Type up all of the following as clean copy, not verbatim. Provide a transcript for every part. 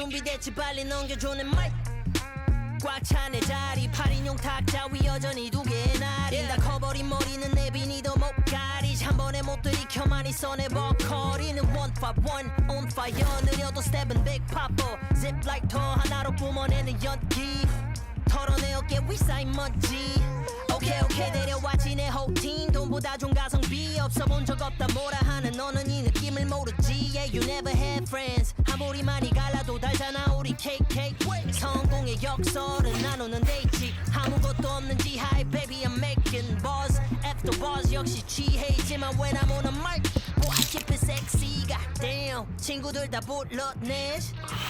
준비됐지 빨리 넘겨줘 내 마이크 꽉 차 내 자리 8인용 탁자 위 여전히 두 개의 날이 다 커버린 머리는 내비니도 못 가리지 한 번에 못 들이켜만 있어 내 버커리는 151 on fire 느려도 스텝은 빅 파퍼 zip like 더 하나로 뿜어내는 연기 털어내 어깨 위 쌓인 먼지 오케이 데려왔지 내 whole team 돈보다 좀 가성비 없어 본 적 없다 뭐라 하는 너는 이 느낌을 모르지 Yeah you never had friends 아무리 많이 갈라도 달잖아 우리 cake 성공의 역설은 나누는 데이지 아무것도 없는지 Hi baby I'm making buzz after buzz 역시 취해있지만 when I'm on a mic Boy I keep it sexy goddamn 친구들 다 불러내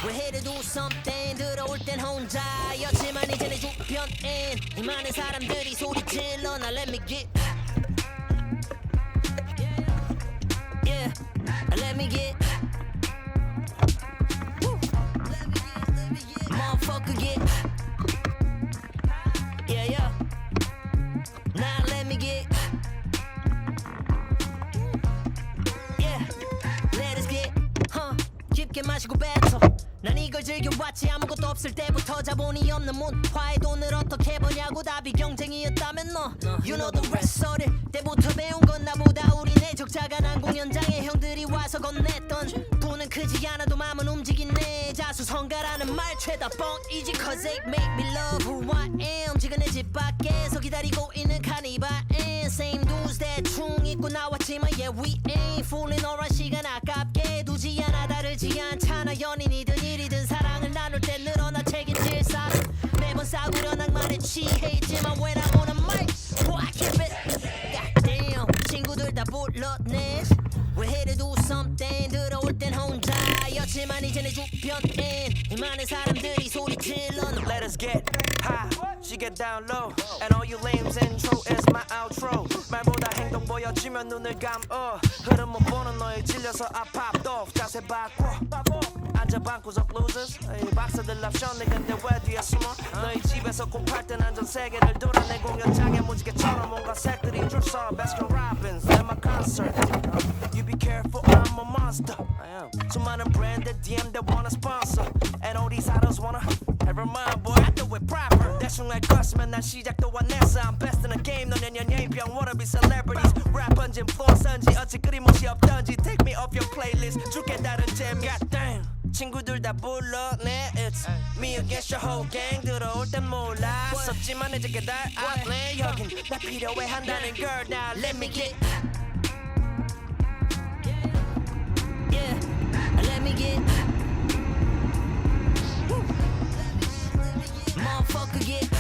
We're here to do something 들어올 땐 혼자였지만 이제 내 주변엔 이 많은 사람들이 소리 질러 나 let me get Yeah let me get Motherfucker get Yeah Now let me get Yeah Let us get 깊게 마시고 뱉어 난 이걸 즐겨왔지 아무것도 없을 때부터 자본이 없는 문화의 돈을 어떻게 버냐고 답이 경쟁이었다면 너 You know the rest 어릴 때부터 배운 건 나보다 우리 내 적자가 난 공연장에 형들이 와서 건넸던 돈은 크지 않아도 마음은 움직이네 자수성가라는 말 죄다 뻥이지 Cause they make me love who I am 지금 내 집 밖에서 기다리고 있는 카니발 and Same dudes 대충 입고 나왔지만 Yeah we ain't fooling around 시간 아깝게 두지 않아 다르지 않잖아 연인이든 일이든 사랑을 나눌 때 늘어나 책임질 사람 매번 싸구려 낭만에 취해있지만 when I'm on a mic Boy I keep it goddamn 친구들 다 불러내 We're here to do something 들어올 땐 혼자였지만 이제 내 주변엔 이 많은 사람들이 소리 질러 Let us get high, she get down low And all you lames intro is my outro 말보다 행동 보여주면 눈을 감어 흐름 못 보는 너에 질려서 I popped off 자세 바꿔 앉아 방구석 losers 이 박사들 랍션이 근데 왜 뒤에 숨어 너희 집에서 곱할 땐 안전 세계를 돌아 내 공연장에 무지개처럼 온갖 색들이 줄서 Baskin Robbins at my concert You be careful I'm a monster 수많은 브랜드 DM that wanna sponsor And all these idols wanna Never mind boy I do it proper 대충 할 것이면 난 시작도 안 했어 I'm best in the game 너는 연예인병 wannabe celebrities 래퍼인지 인플루언서인지 어찌 끊임없이 없던지 Take me off your playlist 줄게 다른 잼 goddamn 친구들 다 불러내 It's me against your whole gang 들어올 땐 몰라 섭지만 이제 깨달았네 여긴 나 필요해 한다는 girl Now let me get Yeah let me get Motherfucker get